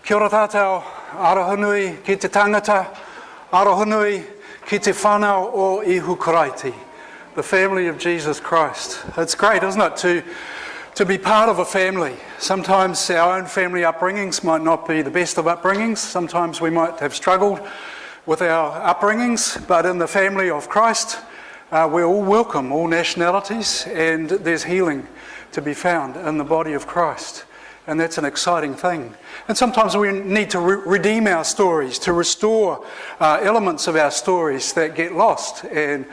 Kia ora tātou, arohanui ki te tangata, arohanui ki te whanau o ihu karaiti, the family of Jesus Christ. It's great, isn't it, to be part of a family. Sometimes our own family upbringings might not be the best of upbringings. Sometimes we might have struggled with our upbringings, but in the family of Christ, we're all welcome, all nationalities, and there's healing to be found in the body of Christ. And that's an exciting thing. And sometimes we need to redeem our stories, to restore elements of our stories that get lost. And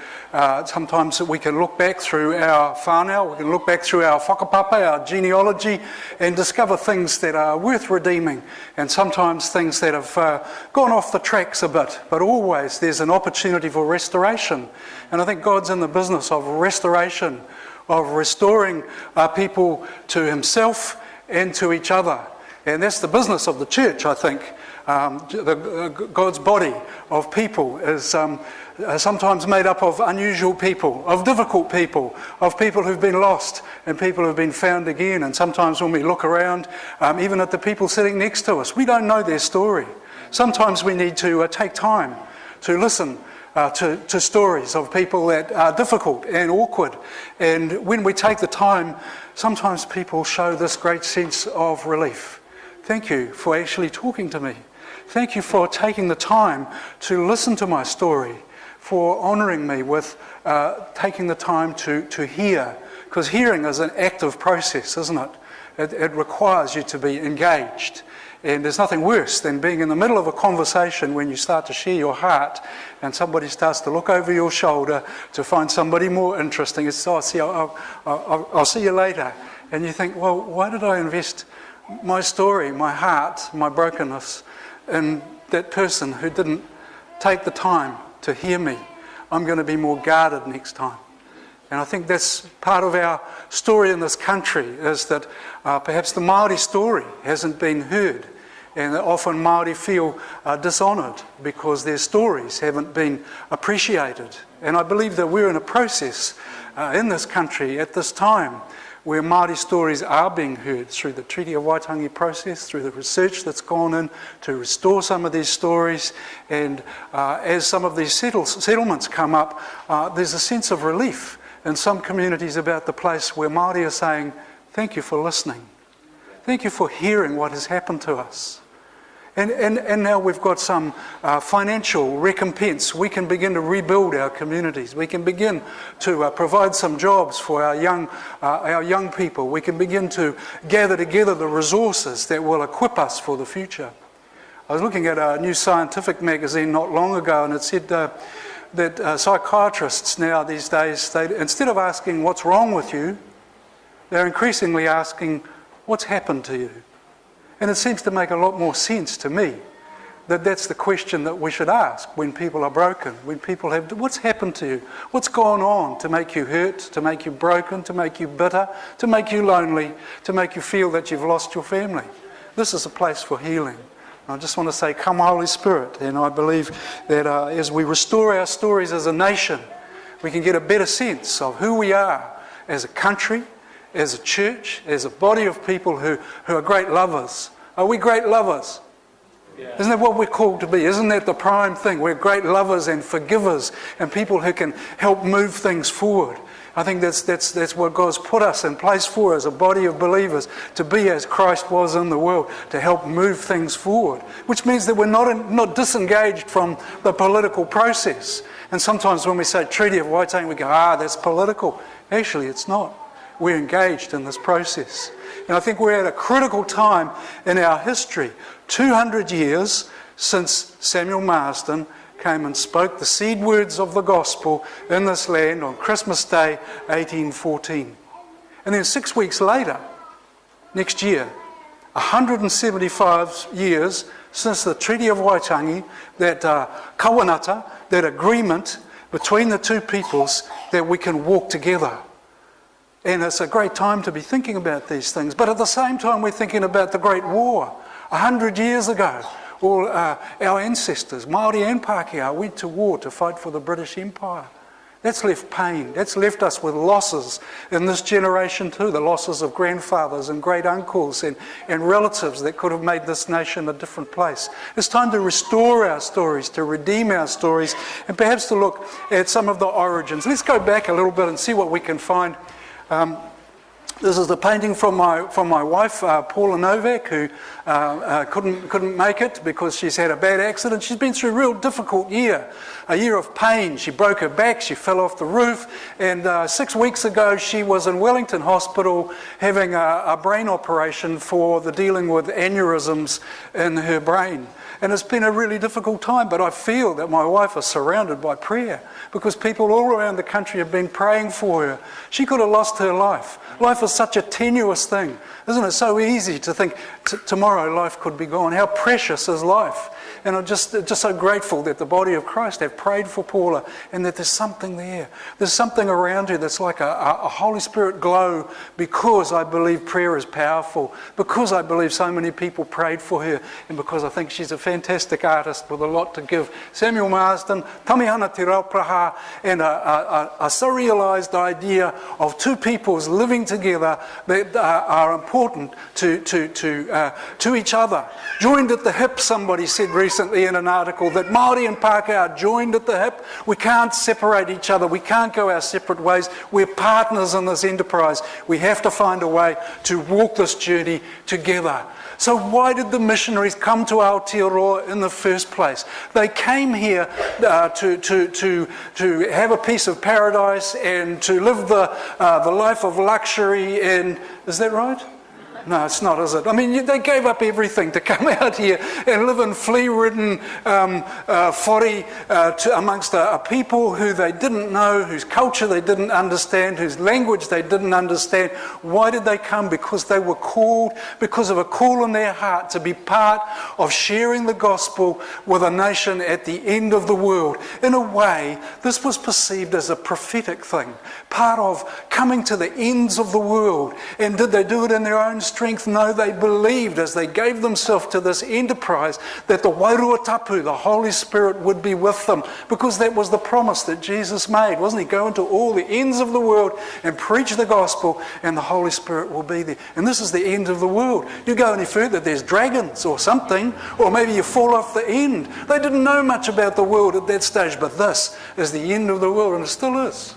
sometimes we can look back through our whānau, we can look back through our whakapapa, our genealogy, and discover things that are worth redeeming. And sometimes things that have gone off the tracks a bit. But always there's an opportunity for restoration. And I think God's in the business of restoration, of restoring people to himself and to each other. And that's the business of the church, I think. God's body of people is sometimes made up of unusual people, of difficult people, of people who've been lost and people who've been found again. And sometimes when we look around, even at the people sitting next to us, we don't know their story. Sometimes we need to take time to listen to stories of people that are difficult and awkward. And when we take the time, sometimes people show this great sense of relief. Thank you for actually talking to me. Thank you for taking the time to listen to my story, for honouring me with taking the time to hear. Because hearing is an active process, isn't it? It requires you to be engaged. And there's nothing worse than being in the middle of a conversation when you start to share your heart and somebody starts to look over your shoulder to find somebody more interesting. It's, I'll see you later. And you think, well, why did I invest my story, my heart, my brokenness in that person who didn't take the time to hear me? I'm going to be more guarded next time. And I think that's part of our story in this country, is that perhaps the Māori story hasn't been heard. And often Māori feel dishonoured because their stories haven't been appreciated. And I believe that we're in a process in this country at this time where Māori stories are being heard through the Treaty of Waitangi process, through the research that's gone in to restore some of these stories. And as some of these settlements come up, there's a sense of relief in some communities about the place where Māori are saying, thank you for listening. Thank you for hearing what has happened to us. And now we've got some financial recompense. We can begin to rebuild our communities. We can begin to provide some jobs for our young people. We can begin to gather together the resources that will equip us for the future. I was looking at a new scientific magazine not long ago, and it said that psychiatrists now these days, instead of asking what's wrong with you, they're increasingly asking what's happened to you. And it seems to make a lot more sense to me that that's the question that we should ask when people are broken, when people have, what's happened to you? What's gone on to make you hurt, to make you broken, to make you bitter, to make you lonely, to make you feel that you've lost your family? This is a place for healing. I just want to say, come Holy Spirit. And I believe that as we restore our stories as a nation, we can get a better sense of who we are as a country, as a church, as a body of people who are great lovers. Are we great lovers? Yeah. Isn't that what we're called to be? Isn't that the prime thing? We're great lovers and forgivers and people who can help move things forward. I think that's what God's put us in place for as a body of believers, to be as Christ was in the world, to help move things forward, which means that we're not disengaged from the political process. And sometimes when we say Treaty of Waitangi, we go, that's political. Actually, it's not. We're engaged in this process. And I think we're at a critical time in our history, 200 years since Samuel Marsden came and spoke the seed words of the gospel in this land on Christmas Day 1814. And then 6 weeks later, next year, 175 years since the Treaty of Waitangi, that kawanata, that agreement between the two peoples that we can walk together. And it's a great time to be thinking about these things. But at the same time, we're thinking about the Great War. 100 years ago, all our ancestors, Māori and Pākehā, went to war to fight for the British Empire. That's left pain. That's left us with losses in this generation too, the losses of grandfathers and great uncles and relatives that could have made this nation a different place. It's time to restore our stories, to redeem our stories, and perhaps to look at some of the origins. Let's go back a little bit and see what we can find. This is the painting from my wife, Paula Novak, who couldn't make it because she's had a bad accident. She's been through a real difficult year, a year of pain. She broke her back, she fell off the roof, and 6 weeks ago she was in Wellington Hospital having a brain operation for the dealing with aneurysms in her brain. And it's been a really difficult time, but I feel that my wife is surrounded by prayer because people all around the country have been praying for her. She could have lost her life. Life is such a tenuous thing. Isn't it so easy to think tomorrow life could be gone? How precious is life? And I'm just so grateful that the body of Christ have prayed for Paula and that there's something there. There's something around her that's like a Holy Spirit glow because I believe prayer is powerful, because I believe so many people prayed for her, and because I think she's a fantastic artist with a lot to give. Samuel Marsden, Tamihana Te Raupraha, and a surrealised idea of two peoples living together that are important to each other. Joined at the hip, somebody said recently in an article, that Māori and Pākehā are joined at the hip. We can't separate each other. We can't go our separate ways. We're partners in this enterprise. We have to find a way to walk this journey together. So why did the missionaries come to Aotearoa in the first place? They came here to have a piece of paradise and to live the life of luxury. And is that right? No, it's not, is it? I mean, they gave up everything to come out here and live in flea-ridden whare amongst a people who they didn't know, whose culture they didn't understand, whose language they didn't understand. Why did they come? Because they were called, because of a call in their heart to be part of sharing the gospel with a nation at the end of the world. In a way, this was perceived as a prophetic thing, part of coming to the ends of the world. And did they do it in their own strength? No, they believed as they gave themselves to this enterprise that the Wairua Tapu, the Holy Spirit, would be with them, because that was the promise that Jesus made, wasn't he? Go into all the ends of the world and preach the gospel and the Holy Spirit will be there. And this is the end of the world. You go any further, there's dragons or something, or maybe you fall off the end. They didn't know much about the world at that stage, but this is the end of the world, and it still is.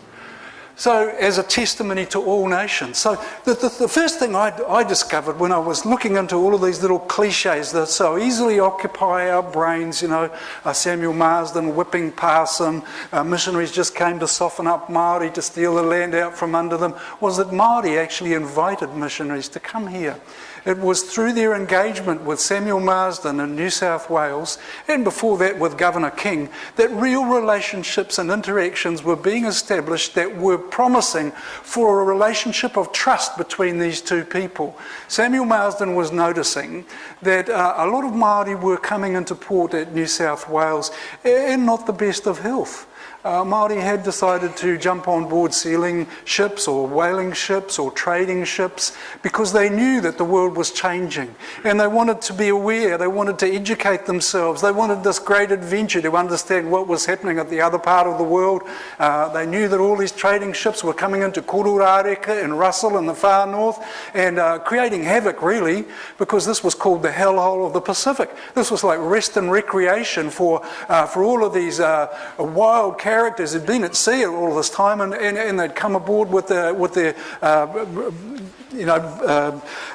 So, as a testimony to all nations. So, the first thing I discovered when I was looking into all of these little cliches that so easily occupy our brains, you know, Samuel Marsden whipping past them, missionaries just came to soften up Māori, to steal the land out from under them, was that Māori actually invited missionaries to come here. It was through their engagement with Samuel Marsden in New South Wales, and before that with Governor King, that real relationships and interactions were being established that were promising for a relationship of trust between these two people. Samuel Marsden was noticing that a lot of Māori were coming into port at New South Wales in not the best of health. Māori had decided to jump on board sealing ships or whaling ships or trading ships because they knew that the world was changing and they wanted to be aware, they wanted to educate themselves, they wanted this great adventure to understand what was happening at the other part of the world. They knew that all these trading ships were coming into Kororareka and Russell in the far north and creating havoc really, because this was called the hellhole of the Pacific. This was like rest and recreation for all of these wild characters who'd been at sea all this time, and they'd come aboard with their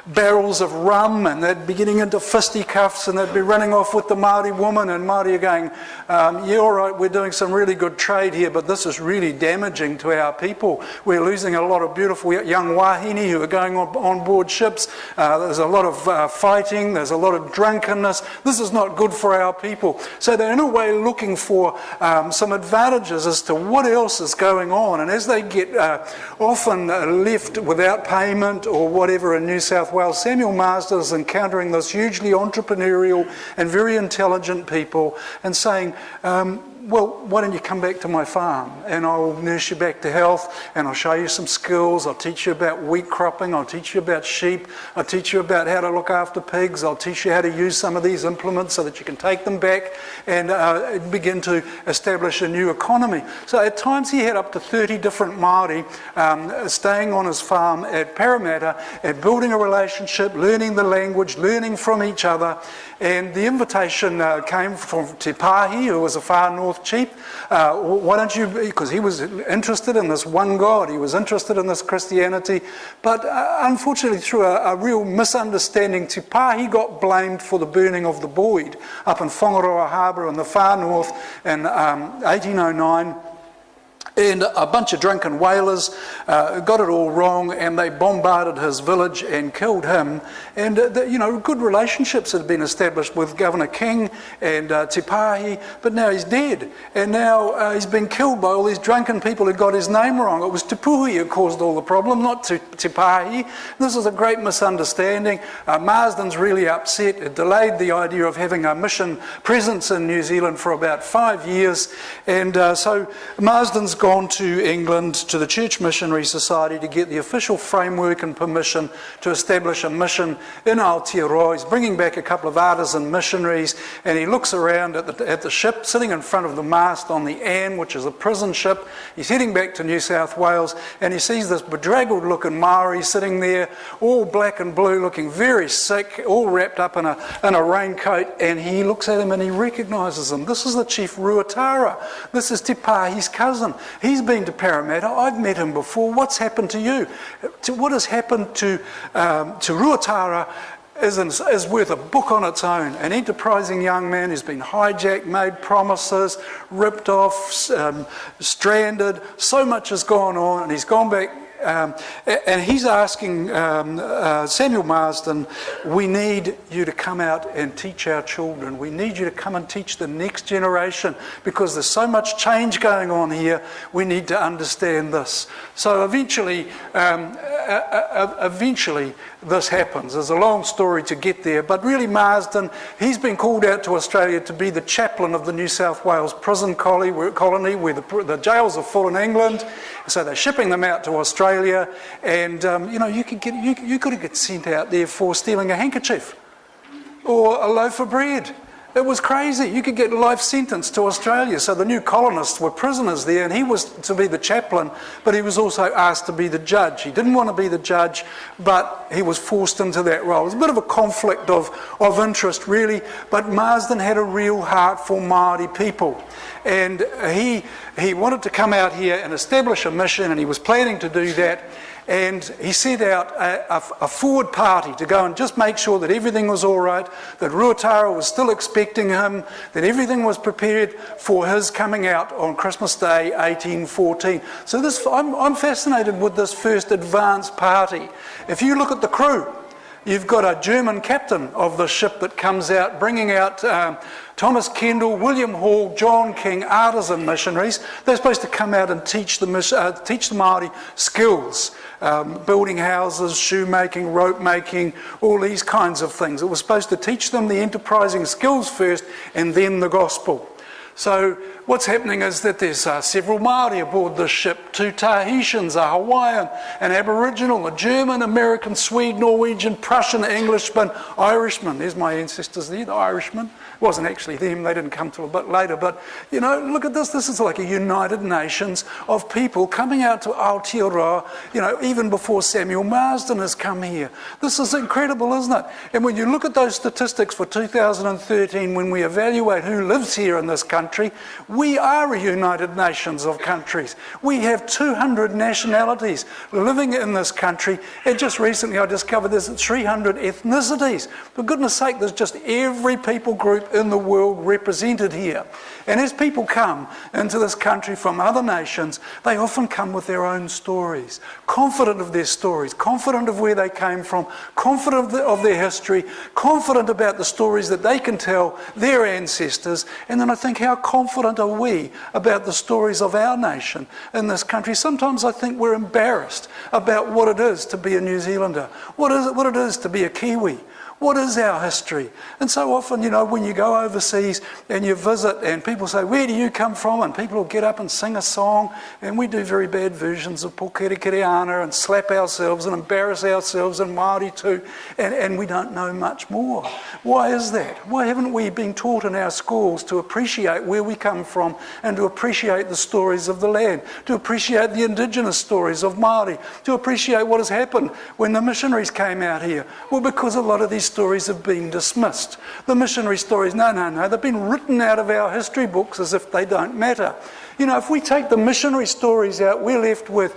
barrels of rum, and they'd be getting into fisticuffs, and they'd be running off with the Māori woman, and Māori are going, yeah, all right, we're doing some really good trade here, but this is really damaging to our people. We're losing a lot of beautiful young wahine who are going on board ships. There's a lot of fighting, there's a lot of drunkenness. This is not good for our people. So they're in a way looking for some advantages as to what else is going on, and as they get often left without payment or whatever in New South Wales, Samuel Marsden is encountering those hugely entrepreneurial and very intelligent people and saying, well, why don't you come back to my farm and I'll nurse you back to health and I'll show you some skills. I'll teach you about wheat cropping. I'll teach you about sheep. I'll teach you about how to look after pigs. I'll teach you how to use some of these implements so that you can take them back and begin to establish a new economy. So at times he had up to 30 different Māori staying on his farm at Parramatta and building a relationship, learning the language, learning from each other. And the invitation came from Te Pāhi, who was a far north chief. Why don't you, because he was interested in this one God, he was interested in this Christianity, but unfortunately through a real misunderstanding, Te Pāhi got blamed for the burning of the Boyd up in Whangaroa Harbour in the far north in 1809. And a bunch of drunken whalers got it all wrong, and they bombarded his village and killed him. And good relationships had been established with Governor King and Te Pāhi, but now he's dead. And now he's been killed by all these drunken people who got his name wrong. It was Te Puhi who caused all the problem, not Te Pāhi. This is a great misunderstanding. Marsden's really upset. It delayed the idea of having a mission presence in New Zealand for about 5 years. And so Marsden's gone to England, to the Church Missionary Society, to get the official framework and permission to establish a mission in Aotearoa. He's bringing back a couple of artisan missionaries, and he looks around at the ship sitting in front of the mast on the Anne, which is a prison ship. He's heading back to New South Wales, and he sees this bedraggled looking Maori sitting there, all black and blue, looking very sick, all wrapped up in a raincoat, and he looks at him and he recognises him. This is the Chief Ruatara. This is Te Pāhi's cousin. He's been to Parramatta. I've met him before. What's happened to you? What has happened to Ruatara is worth a book on its own. An enterprising young man who's been hijacked, made promises, ripped off, stranded. So much has gone on, and he's gone back. And he's asking Samuel Marsden, we need you to come out and teach our children. We need you to come and teach the next generation, because there's so much change going on here. We need to understand this. So eventually this happens. There's a long story to get there, but really Marsden, he's been called out to Australia to be the chaplain of the New South Wales prison colony where the jails are full in England. So they're shipping them out to Australia, and you could get sent out there for stealing a handkerchief or a loaf of bread. It was crazy. You could get life sentence to Australia. So the new colonists were prisoners there, and he was to be the chaplain, but he was also asked to be the judge. He didn't want to be the judge, but he was forced into that role. It was a bit of a conflict of interest, really, but Marsden had a real heart for Māori people. And he wanted to come out here and establish a mission, and he was planning to do that. And he sent out a forward party to go and just make sure that everything was all right, that Ruatara was still expecting him, that everything was prepared for his coming out on Christmas Day 1814. So I'm fascinated with this first advance party. If you look at the crew, you've got a German captain of the ship that comes out, bringing out Thomas Kendall, William Hall, John King, artisan missionaries. They're supposed to come out and teach the Māori skills, building houses, shoemaking, rope making, all these kinds of things. It was supposed to teach them the enterprising skills first and then the gospel. So what's happening is that there's several Māori aboard this ship, 2 Tahitians, a Hawaiian, an Aboriginal, a German, American, Swede, Norwegian, Prussian, Englishman, Irishman. There's my ancestors there, the Irishmen. It wasn't actually them, they didn't come till a bit later, but look at this. This is like a United Nations of people coming out to Aotearoa, even before Samuel Marsden has come here. This is incredible, isn't it? And when you look at those statistics for 2013, when we evaluate who lives here in this country, we are a United Nations of countries. We have 200 nationalities living in this country, and just recently I discovered there's 300 ethnicities. For goodness sake, there's just every people group in the world represented here. And as people come into this country from other nations, they often come with their own stories, confident of their stories, confident of where they came from, confident of their history, confident about the stories that they can tell their ancestors. And then I think, how confident are we about the stories of our nation in this country? Sometimes I think we're embarrassed about what it is to be a New Zealander, what it is to be a Kiwi, What is our history? And so often, when you go overseas and you visit and people say, where do you come from? And people will get up and sing a song, and we do very bad versions of Pōkere and slap ourselves and embarrass ourselves in Māori too, and we don't know much more. Why is that? Why haven't we been taught in our schools to appreciate where we come from and to appreciate the stories of the land, to appreciate the indigenous stories of Māori, to appreciate what has happened when the missionaries came out here? Well, because a lot of these stories have been dismissed. The missionary stories, no, they've been written out of our history books as if they don't matter. If we take the missionary stories out, we're left with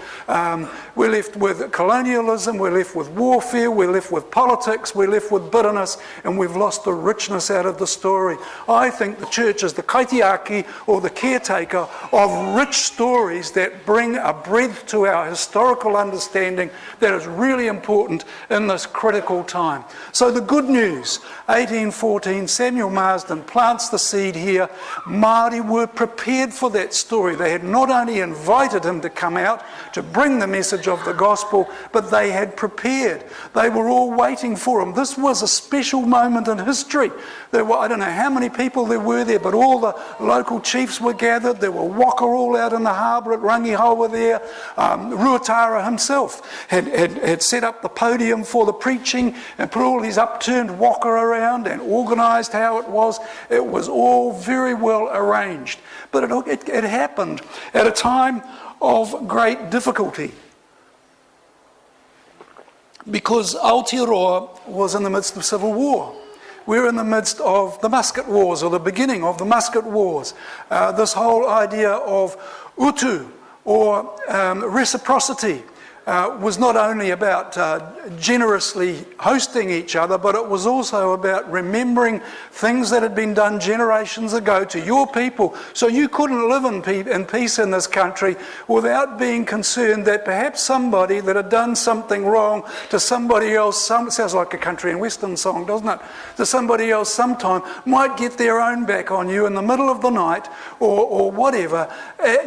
colonialism, we're left with warfare, we're left with politics, we're left with bitterness, and we've lost the richness out of the story. I think the church is the kaitiaki, or the caretaker, of rich stories that bring a breadth to our historical understanding that is really important in this critical time. So the good news, 1814, Samuel Marsden plants the seed here. Māori were prepared for that story. They had not only invited him to come out to bring the message of the gospel, but they had prepared. They were all waiting for him. This was a special moment in history. There were, I don't know how many people there were there, but all the local chiefs were gathered. There were waka all out in the harbour at Rangihawa there. Ruatara himself had set up the podium for the preaching and put all his upturned waka around and organised how it was. It was all very well arranged. But it happened at a time of great difficulty, because Aotearoa was in the midst of civil war. We're in the midst of the musket wars, or the beginning of the musket wars. This whole idea of utu, or reciprocity, was not only about generously hosting each other, but it was also about remembering things that had been done generations ago to your people. So you couldn't live in peace in this country without being concerned that perhaps somebody that had done something wrong to somebody else, sounds like a country and western song, doesn't it? To somebody else sometime might get their own back on you in the middle of the night or whatever.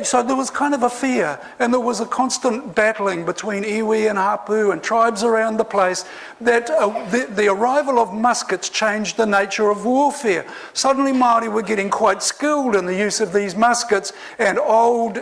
So there was kind of a fear, and there was a constant battling between iwi and hapu and tribes around the place, that the arrival of muskets changed the nature of warfare. Suddenly Māori were getting quite skilled in the use of these muskets, and old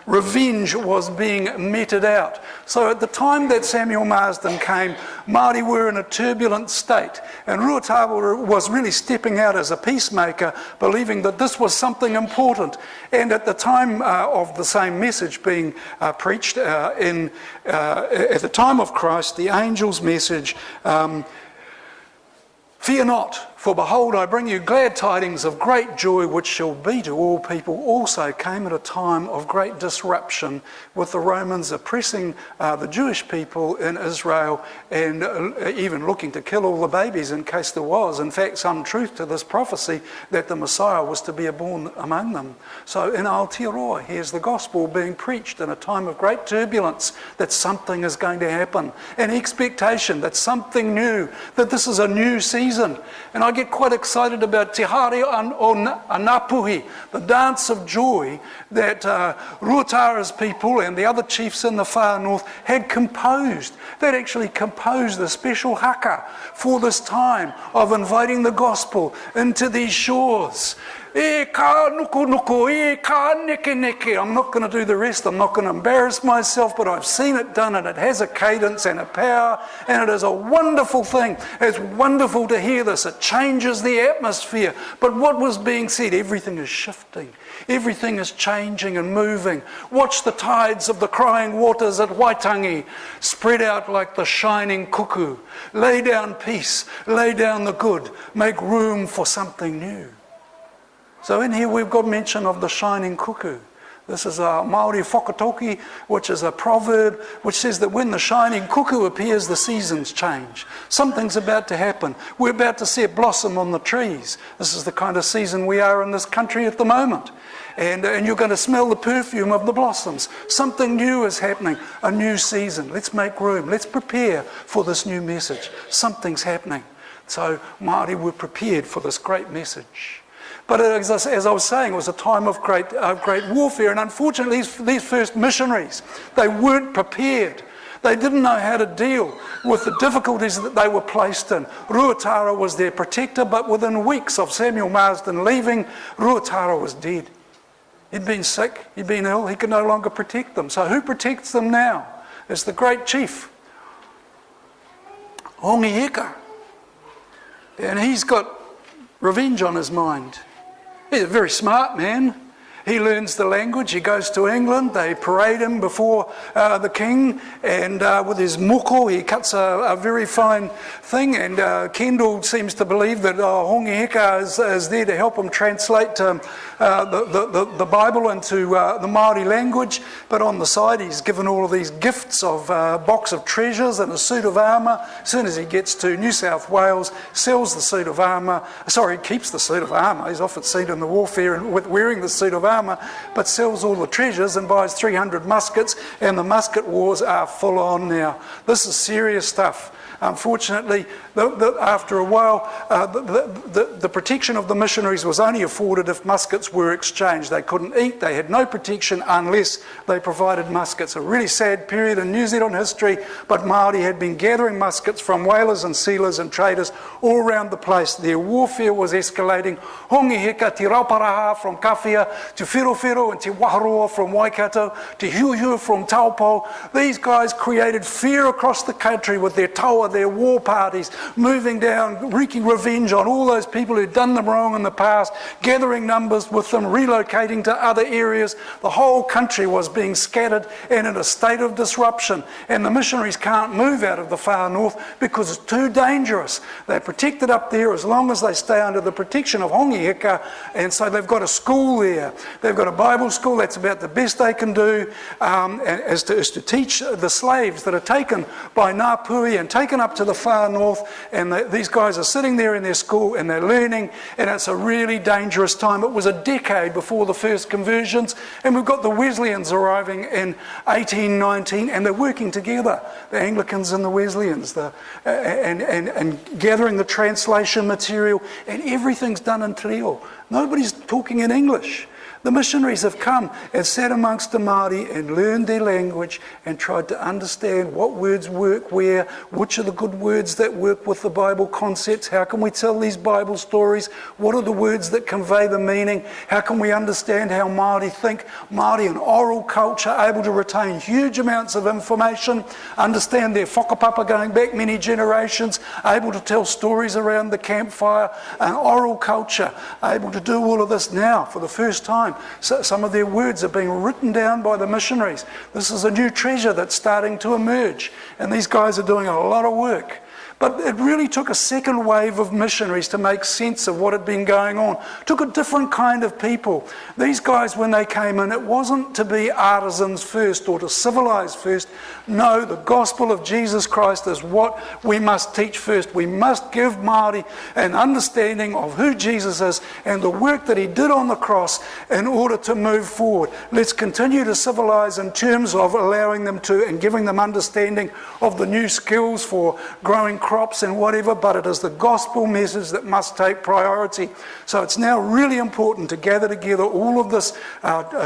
revenge was being meted out. So at the time that Samuel Marsden came, Māori were in a turbulent state, and Ruatara was really stepping out as a peacemaker, believing that this was something important. And at the time of the same message being preached at the time of Christ, the angel's message, fear not, for behold, I bring you glad tidings of great joy, which shall be to all people, also came at a time of great disruption, with the Romans oppressing the Jewish people in Israel, and even looking to kill all the babies in case there was, in fact, some truth to this prophecy that the Messiah was to be born among them. So in Aotearoa, here's the gospel being preached in a time of great turbulence, that something is going to happen, an expectation that something new, that this is a new season. And I get quite excited about Te Hare o Anapuhi, the dance of joy that Ruatara's people and the other chiefs in the far north had composed. They'd actually composed a special haka for this time of inviting the gospel into these shores. E ka nuku nuku, e ka neke neke. I'm not going to do the rest, I'm not going to embarrass myself, but I've seen it done, and it has a cadence and a power, and it is a wonderful thing. It's wonderful to hear this. It changes the atmosphere. But what was being said? Everything is shifting. Everything is changing and moving. Watch the tides of the crying waters at Waitangi spread out like the shining cuckoo. Lay down peace, lay down the good, make room for something new. So in here we've got mention of the shining cuckoo. This is a Māori whakatoki, which is a proverb which says that when the shining cuckoo appears, the seasons change. Something's about to happen. We're about to see it blossom on the trees. This is the kind of season we are in this country at the moment. And you're going to smell the perfume of the blossoms. Something new is happening, a new season. Let's make room. Let's prepare for this new message. Something's happening. So Māori were prepared for this great message. But as I was saying, it was a time of great warfare, and unfortunately these first missionaries, they weren't prepared. They didn't know how to deal with the difficulties that they were placed in. Ruatara was their protector, but within weeks of Samuel Marsden leaving, Ruatara was dead. He'd been sick, he'd been ill, he could no longer protect them. So who protects them now? It's the great chief, Hongiheka. And he's got revenge on his mind. He's a very smart man. He learns the language, he goes to England, they parade him before the king, and with his moko he cuts a very fine thing, and Kendall seems to believe that Hongiheka is there to help him translate the Bible into the Māori language, but on the side he's given all of these gifts of a box of treasures and a suit of armour. As soon as he gets to New South Wales, sells the suit of armour, keeps the suit of armour, he's often seen in the warfare and with wearing the suit of armour, but sells all the treasures and buys 300 muskets, and the musket wars are full on now. This is serious stuff. Unfortunately, after a while, the protection of the missionaries was only afforded if muskets were exchanged. They couldn't eat, they had no protection unless they provided muskets. A really sad period in New Zealand history, but Māori had been gathering muskets from whalers and sealers and traders all around the place. Their warfare was escalating. Hongiheka, Te Rauparaha from Kawhia, to Whirowhiro and Te Waharoa from Waikato, to Hiuhiu from Taupo. These guys created fear across the country with their taua, their war parties, moving down, wreaking revenge on all those people who'd done them wrong in the past, gathering numbers with them, relocating to other areas. The whole country was being scattered and in a state of disruption, and the missionaries can't move out of the far north because it's too dangerous. They're protected up there as long as they stay under the protection of Hongiheka, and so they've got a school there. They've got a Bible school. That's about the best they can do, is to teach the slaves that are taken by Ngāpuhi and taken up to the far north, and these guys are sitting there in their school and they're learning, and it's a really dangerous time. It was a decade before the first conversions, and we've got the Wesleyans arriving in 1819, and they're working together, the Anglicans and the Wesleyans, and gathering the translation material, and everything's done in te reo. Nobody's talking in English. The missionaries have come and sat amongst the Māori and learned their language and tried to understand what words work where, which are the good words that work with the Bible concepts, how can we tell these Bible stories, what are the words that convey the meaning, how can we understand how Māori think, Māori and oral culture, able to retain huge amounts of information, understand their whakapapa going back many generations, able to tell stories around the campfire, and oral culture, able to do all of this now for the first time. So some of their words are being written down by the missionaries. This is a new treasure that's starting to emerge, and these guys are doing a lot of work. But it really took a second wave of missionaries to make sense of what had been going on. It took a different kind of people. These guys, when they came in, it wasn't to be artisans first or to civilise first. No, the gospel of Jesus Christ is what we must teach first. We must give Māori an understanding of who Jesus is and the work that he did on the cross in order to move forward. Let's continue to civilise in terms of allowing them to and giving them understanding of the new skills for growing crops and whatever, but it is the gospel message that must take priority. So it's now really important to gather together all of this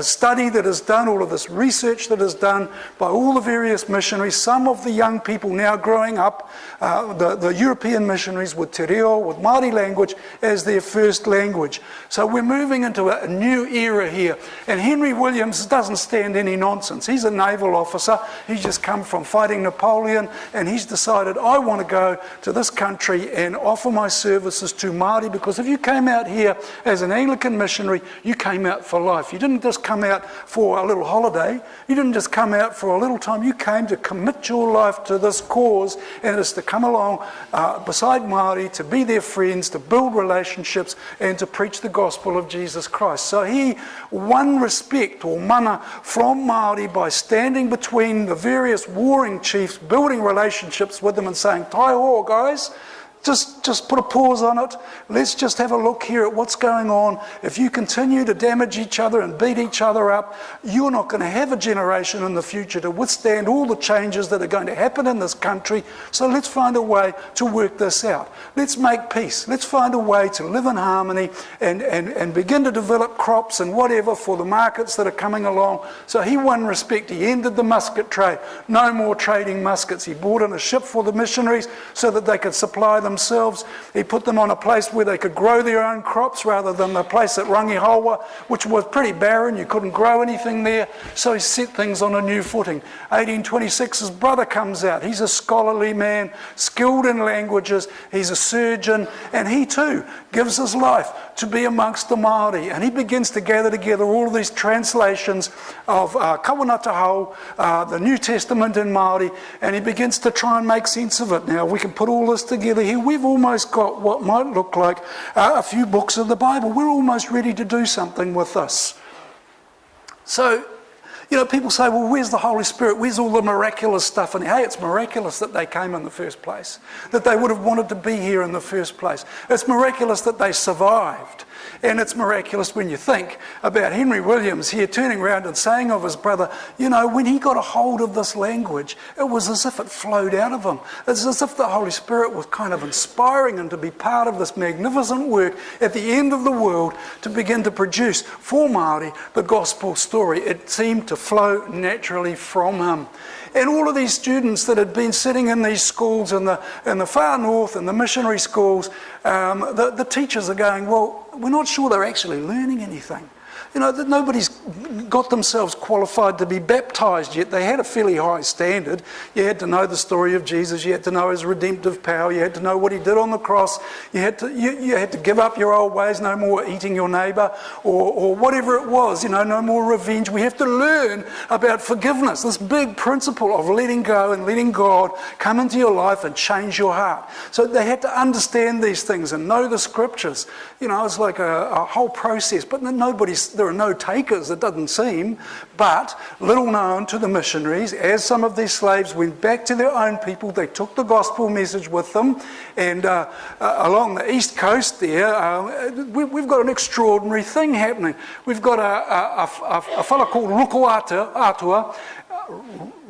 study that is done, all of this research that is done by all the various missionaries, some of the young people now growing up, the European missionaries with te reo, with Māori language as their first language. So we're moving into a new era here. And Henry Williams doesn't stand any nonsense. He's a naval officer. He's just come from fighting Napoleon, and he's decided, I want to go to this country and offer my services to Māori, because if you came out here as an Anglican missionary, you came out for life. You didn't just come out for a little holiday. You didn't just come out for a little time. You came to commit your life to this cause, and it's to come along beside Māori, to be their friends, to build relationships, and to preach the gospel of Jesus Christ. So he won respect or mana from Māori by standing between the various warring chiefs, building relationships with them and saying, Tai ho, guys, Just put a pause on it. Let's just have a look here at what's going on. If you continue to damage each other and beat each other up, you're not going to have a generation in the future to withstand all the changes that are going to happen in this country. So let's find a way to work this out. Let's make peace. Let's find a way to live in harmony and begin to develop crops and whatever for the markets that are coming along. So he won respect. He ended the musket trade. No more trading muskets. He bought in a ship for the missionaries so that they could supply themselves. He put them on a place where they could grow their own crops rather than the place at Rangihawa, which was pretty barren. You couldn't grow anything there. So he set things on a new footing. 1826, his brother comes out. He's a scholarly man, skilled in languages. He's a surgeon, and he too gives his life to be amongst the Māori. And he begins to gather together all of these translations of Kawanata Hau, the New Testament in Māori, and he begins to try and make sense of it. Now, we can put all this together here. We've almost got what might look like a few books of the Bible. We're almost ready to do something with this. So, people say, well, where's the Holy Spirit? Where's all the miraculous stuff? And hey, it's miraculous that they came in the first place, that they would have wanted to be here in the first place. It's miraculous that they survived. And it's miraculous when you think about Henry Williams here turning around and saying of his brother, when he got a hold of this language, it was as if it flowed out of him. It's as if the Holy Spirit was kind of inspiring him to be part of this magnificent work at the end of the world to begin to produce for Māori the gospel story. It seemed to flow naturally from him. And all of these students that had been sitting in these schools in the far north, in the missionary schools, the teachers are going, well, we're not sure they're actually learning anything. That nobody's got themselves qualified to be baptised yet. They had a fairly high standard. You had to know the story of Jesus. You had to know his redemptive power. You had to know what he did on the cross. You had to give up your old ways, no more eating your neighbour or whatever it was, no more revenge. We have to learn about forgiveness, this big principle of letting go and letting God come into your life and change your heart. So they had to understand these things and know the scriptures. It's like a whole process, but there are no takers, it doesn't seem, but little known to the missionaries, as some of these slaves went back to their own people, they took the gospel message with them, and along the east coast there, we've got an extraordinary thing happening. We've got a fella called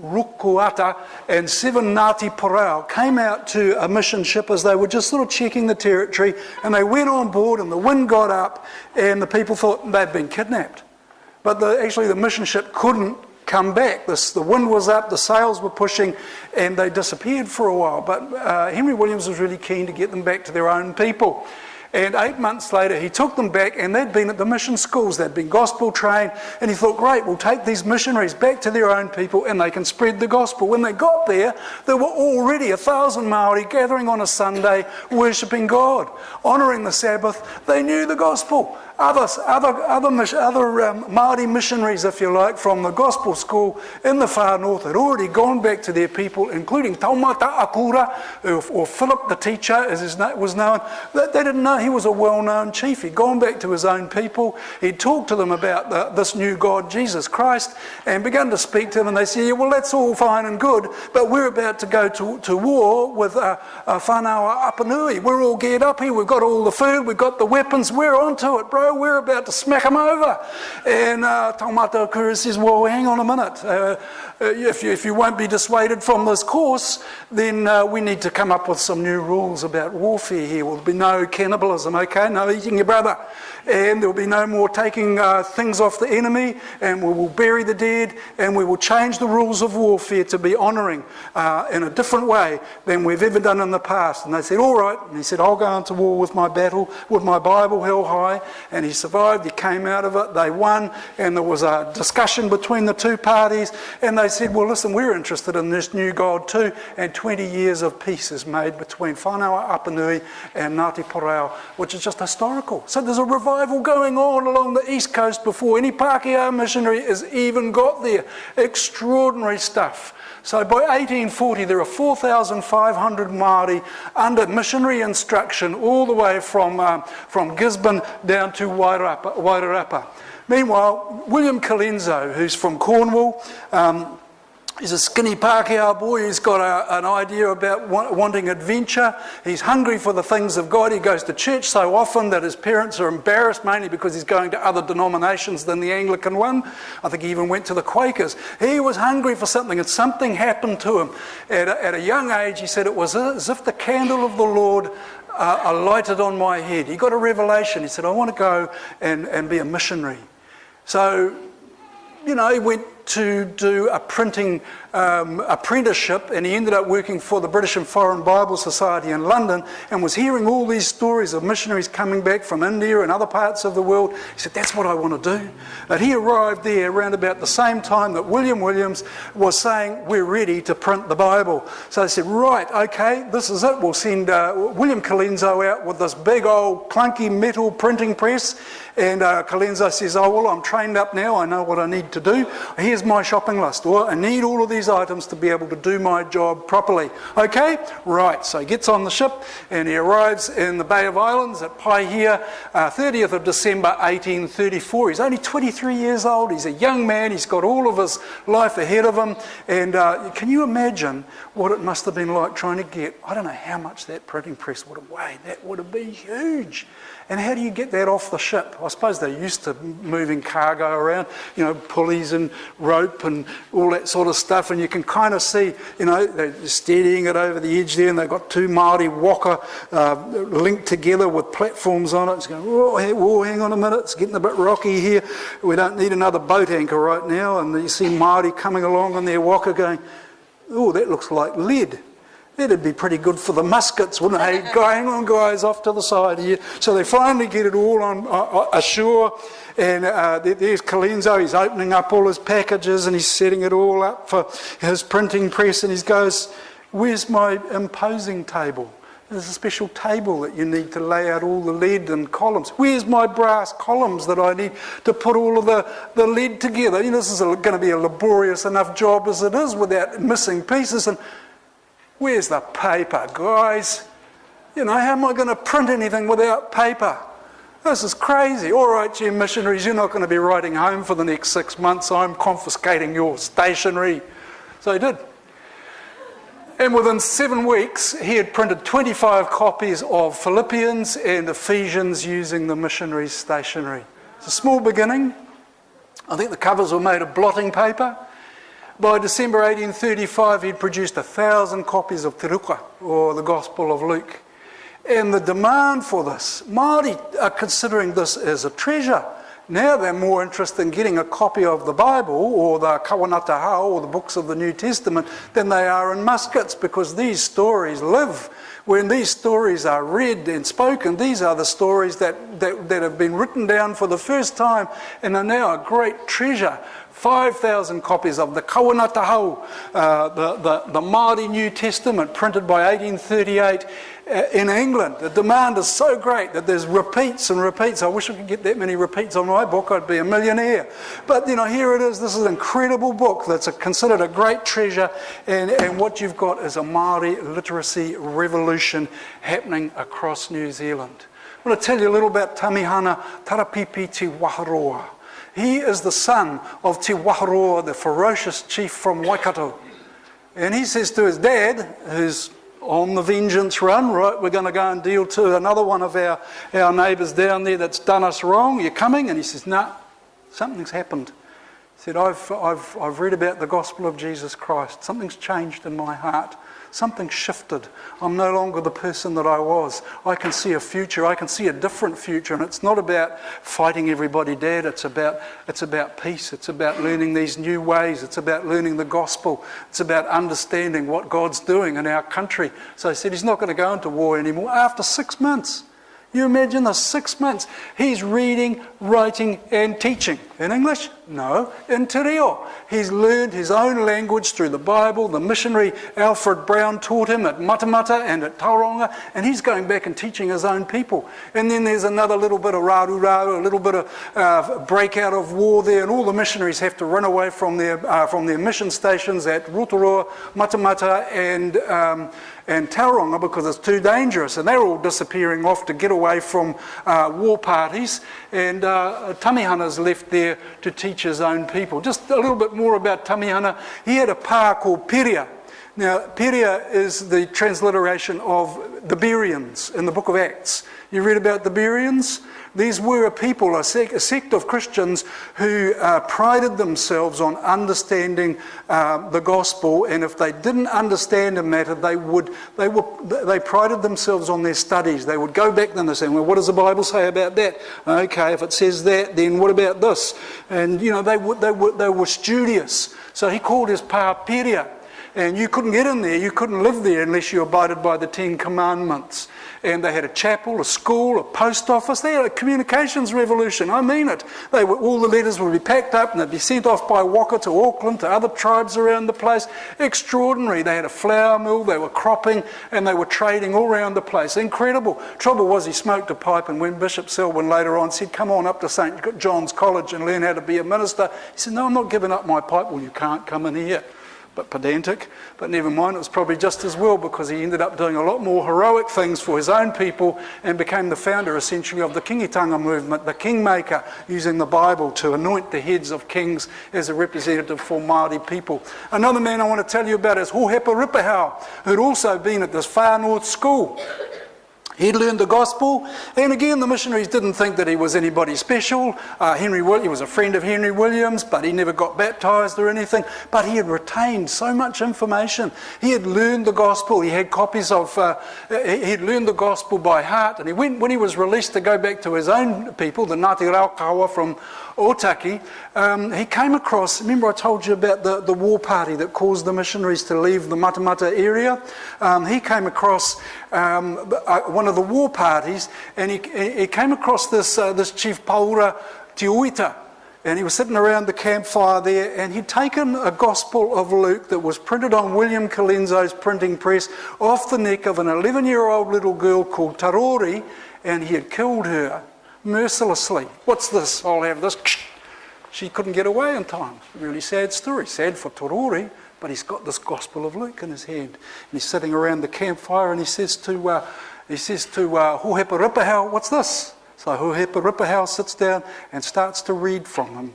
Rukuata and 7 Ngāti Porou came out to a mission ship as they were just sort of checking the territory, and they went on board and the wind got up and the people thought they'd been kidnapped. But actually the mission ship couldn't come back. The wind was up, the sails were pushing, and they disappeared for a while. But Henry Williams was really keen to get them back to their own people. And 8 months later, he took them back, and they'd been at the mission schools. They'd been gospel trained, and he thought, great, we'll take these missionaries back to their own people, and they can spread the gospel. When they got there were already 1,000 Māori gathering on a Sunday, worshipping God, honouring the Sabbath. They knew the gospel. Other Māori missionaries, if you like, from the gospel school in the far north had already gone back to their people, including Taumata Akura, or Philip the teacher, as his name was known. They didn't know he was a well-known chief. He'd gone back to his own people. He'd talked to them about this new God, Jesus Christ, and begun to speak to them. And they said, yeah, well, that's all fine and good, but we're about to go to war with Whanawa Apanui. We're all geared up here. We've got all the food. We've got the weapons. We're onto it, bro. We're about to smack them over. And Taumata Akura says, well, hang on a minute. If you won't be dissuaded from this course, then we need to come up with some new rules about warfare here. There'll be no cannibalism, okay? No eating your brother. And there'll be no more taking things off the enemy, and we will bury the dead, and we will change the rules of warfare to be honouring in a different way than we've ever done in the past. And they said, all right. And he said, I'll go into war with my Bible held high. And he survived. He came out of it. They won. And there was a discussion between the two parties. And they said, well, listen, we're interested in this new God too. And 20 years of peace is made between Whanawa Apanui and Ngāti Porou, which is just historical. So there's a revival going on along the east coast before any Pākehā missionary has even got there. Extraordinary stuff. So by 1840, there are 4,500 Māori under missionary instruction all the way from Gisborne down to Wairarapa. Meanwhile, William Colenso, who's from Cornwall, He's a skinny Pākehā boy. He's got an idea about wanting adventure. He's hungry for the things of God. He goes to church so often that his parents are embarrassed, mainly because he's going to other denominations than the Anglican one. I think he even went to the Quakers. He was hungry for something, and something happened to him. At a young age, he said, it was as if the candle of the Lord lighted on my head. He got a revelation. He said, I want to go and be a missionary. So, he went to do a printing apprenticeship, and he ended up working for the British and Foreign Bible Society in London, and was hearing all these stories of missionaries coming back from India and other parts of the world. He said, that's what I want to do. And he arrived there around about the same time that William Williams was saying, we're ready to print the Bible. So they said, right, okay, this is it. We'll send William Colenso out with this big old clunky metal printing press. And Colenso says, oh, well, I'm trained up now. I know what I need to do. Here's my shopping list. Well, I need all of these items to be able to do my job properly. Okay, right. So he gets on the ship and he arrives in the Bay of Islands at Paihia, 30th of December 1834. He's only 23 years old. He's a young man. He's got all of his life ahead of him. And can you imagine what it must have been like trying to get, I don't know how much that printing press would have weighed. That would have been huge. And how do you get that off the ship? I suppose they're used to moving cargo around, pulleys and rope and all that sort of stuff. And you can kind of see, they're steadying it over the edge there, and they've got two Māori waka linked together with platforms on it. It's going, oh, hang on a minute, it's getting a bit rocky here. We don't need another boat anchor right now. And you see Māori coming along on their waka going, oh, that looks like lead. That'd be pretty good for the muskets, wouldn't it? Hey, hang on, guys, off to the side here. So they finally get it all on ashore, and there's Colenso. He's opening up all his packages and he's setting it all up for his printing press, and he goes, where's my imposing table? There's a special table that you need to lay out all the lead and columns. Where's my brass columns that I need to put all of the lead together? This is going to be a laborious enough job as it is without missing pieces. And where's the paper, guys? How am I going to print anything without paper? This is crazy. All right, you missionaries, you're not going to be writing home for the next 6 months. I'm confiscating your stationery. So he did. And within 7 weeks, he had printed 25 copies of Philippians and Ephesians using the missionaries' stationery. It's a small beginning. I think the covers were made of blotting paper. By December 1835, he'd produced 1,000 copies of Te Ruka, or the Gospel of Luke. And the demand for this, Māori are considering this as a treasure. Now they're more interested in getting a copy of the Bible, or the Kawanata Hao, or the books of the New Testament, than they are in muskets, because these stories live. When these stories are read and spoken, these are the stories that have been written down for the first time and are now a great treasure. 5,000 copies of the Kawanata Hao, the Māori New Testament, printed by 1838 in England. The demand is so great that there's repeats and repeats. I wish I could get that many repeats on my book. I'd be a millionaire. But, here it is. This is an incredible book that's considered a great treasure. And what you've got is a Māori literacy revolution happening across New Zealand. I want to tell you a little about Tamihana Tarapipi Te Waharoa. He is the son of Te Waharoa, the ferocious chief from Waikato. And he says to his dad, who's on the vengeance run, right, we're going to go and deal to another one of our neighbours down there that's done us wrong. You're coming? And he says, no, something's happened. He said, I've read about the gospel of Jesus Christ. Something's changed in my heart. Something shifted. I'm no longer the person that I was. I can see a future. I can see a different future. And it's not about fighting everybody dead. It's about peace. It's about learning these new ways. It's about learning the gospel. It's about understanding what God's doing in our country. So he said he's not going to go into war anymore. After 6 months. You imagine the 6 months. He's reading, writing and teaching. In English? No. In Te Reo. He's learned his own language through the Bible. The missionary Alfred Brown taught him at Matamata and at Tauranga, and he's going back and teaching his own people. And then there's another little bit of rarurau, a little bit of breakout of war there, and all the missionaries have to run away from their mission stations at Rotorua, Matamata and Tauranga because it's too dangerous, and they're all disappearing off to get away from war parties, and Tamihana's left there to teach teach his own people. Just a little bit more about Tamihana. He had a pa called Peria. Now, Peria is the transliteration of the Bereans in the book of Acts. You read about the Bereans? These were a people, a sect of Christians who prided themselves on understanding the gospel, and if they didn't understand a matter, they prided themselves on their studies. They would go back and they say, well, what does the Bible say about that? Okay, if it says that, then what about this? And they were studious. So he called his pa Peria. And you couldn't get in there, you couldn't live there unless you abided by the 10 Commandments. And they had a chapel, a school, a post office. They had a communications revolution, I mean it. All the letters would be packed up and they'd be sent off by Waka to Auckland, to other tribes around the place. Extraordinary. They had a flour mill, they were cropping, and they were trading all around the place. Incredible. Trouble was he smoked a pipe, and when Bishop Selwyn later on said, come on up to St. John's College and learn how to be a minister, he said, no, I'm not giving up my pipe. Well, you can't come in here. But pedantic, but never mind, it was probably just as well, because he ended up doing a lot more heroic things for his own people and became the founder essentially of the Kingitanga movement, the kingmaker, using the Bible to anoint the heads of kings as a representative for Māori people. Another man I want to tell you about is Hohepa Ripahau, who'd also been at this far north school. He'd learned the gospel, and again the missionaries didn't think that he was anybody special. He was a friend of Henry Williams, but he never got baptised or anything. But he had retained so much information. He had learned the gospel. He had copies of. He'd learned the gospel by heart, and when he was released to go back to his own people, the Ngāti Raukawa from Waitangi, he came across, remember I told you about the war party that caused the missionaries to leave the Matamata area? He came across one of the war parties, and he came across this chief Paura Te Uita, and he was sitting around the campfire there, and he'd taken a Gospel of Luke that was printed on William Colenso's printing press off the neck of an 11-year-old little girl called Tarori, and he had killed her mercilessly. What's this? I'll have this. She couldn't get away in time. Really sad story. Sad for Tarori, but he's got this Gospel of Luke in his hand. And he's sitting around the campfire, and he says to Hohepa Ripahau, what's this? So Hohepa Ripahau sits down and starts to read from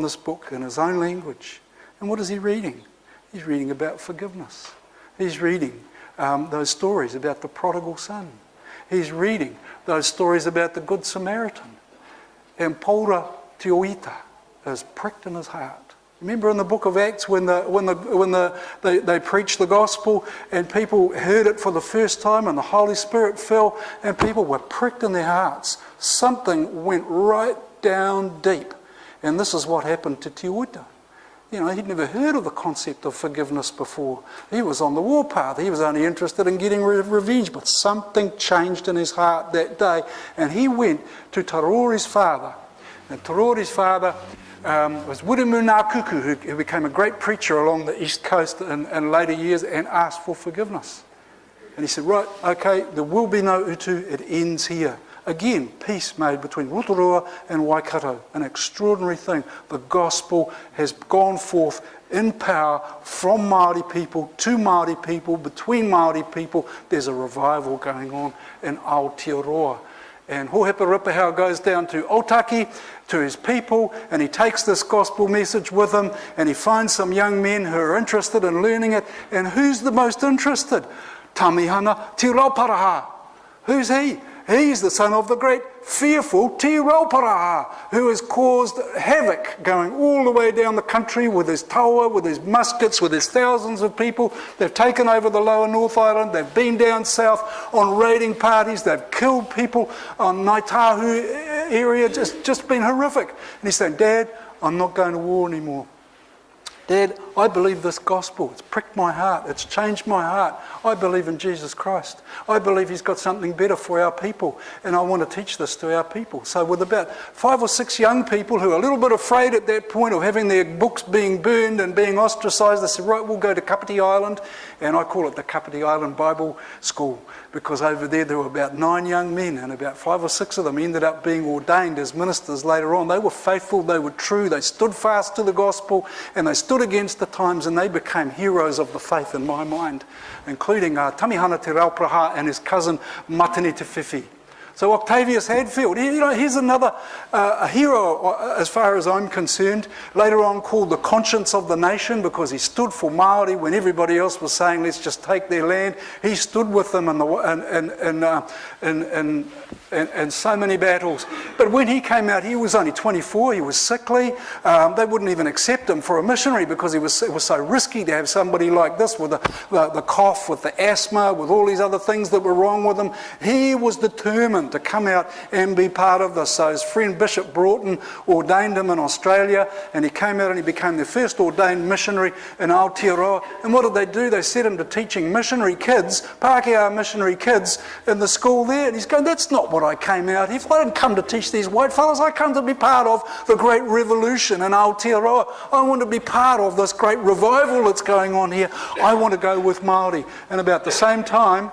this book in his own language. And what is he reading? He's reading about forgiveness. He's reading those stories about the prodigal son. He's reading those stories about the Good Samaritan. And Paura Te Uita is pricked in his heart. Remember in the book of Acts when they preached the gospel and people heard it for the first time and the Holy Spirit fell and people were pricked in their hearts. Something went right down deep. And this is what happened to Te Uita. He'd never heard of the concept of forgiveness before. He was on the warpath. He was only interested in getting revenge, but something changed in his heart that day. And he went to Tarori's father. And Tarori's father was Wirimu Ngākuku, who became a great preacher along the east coast in later years and asked for forgiveness. And he said, right, okay, there will be no utu, it ends here. Again, peace made between Rotorua and Waikato, an extraordinary thing. The gospel has gone forth in power from Māori people to Māori people, between Māori people. There's a revival going on in Aotearoa. And Hohepa Ripahau goes down to Otaki, to his people, and he takes this gospel message with him, and he finds some young men who are interested in learning it. And who's the most interested? Tamihana Te Rauparaha. Who's he? He's the son of the great fearful Te Rauparaha, who has caused havoc going all the way down the country with his taua, with his muskets, with his thousands of people. They've taken over the lower North Island. They've been down south on raiding parties. They've killed people on Ngaitahu area. Just been horrific. And he's saying, Dad, I'm not going to war anymore. Dad, I believe this gospel. It's pricked my heart. It's changed my heart. I believe in Jesus Christ. I believe he's got something better for our people, and I want to teach this to our people. So with about 5 or 6 young people who are a little bit afraid at that point of having their books being burned and being ostracised, they said, right, we'll go to Kapiti Island, and I call it the Kapiti Island Bible School, because over there were about 9 young men, and about 5 or 6 of them ended up being ordained as ministers later on. They were faithful, they were true, they stood fast to the gospel, and they stood against the times, and they became heroes of the faith in my mind, including Tamihana Te Rauparaha and his cousin Matane Te Whiwhi. So Octavius Hadfield, he's another a hero as far as I'm concerned. Later on called the conscience of the nation because he stood for Māori when everybody else was saying let's just take their land. He stood with them in so many battles. But when he came out, he was only 24. He was sickly. They wouldn't even accept him for a missionary because it was so risky to have somebody like this with the cough, with the asthma, with all these other things that were wrong with him. He was determined to come out and be part of this. So his friend Bishop Broughton ordained him in Australia, and he came out and he became the first ordained missionary in Aotearoa. And what did they do? They set him to teaching missionary kids, Pākehā missionary kids, in the school there. And he's going, that's not what I came out here for. I didn't come to teach these white fellas. I come to be part of the great revolution in Aotearoa. I want to be part of this great revival that's going on here. I want to go with Māori. And about the same time,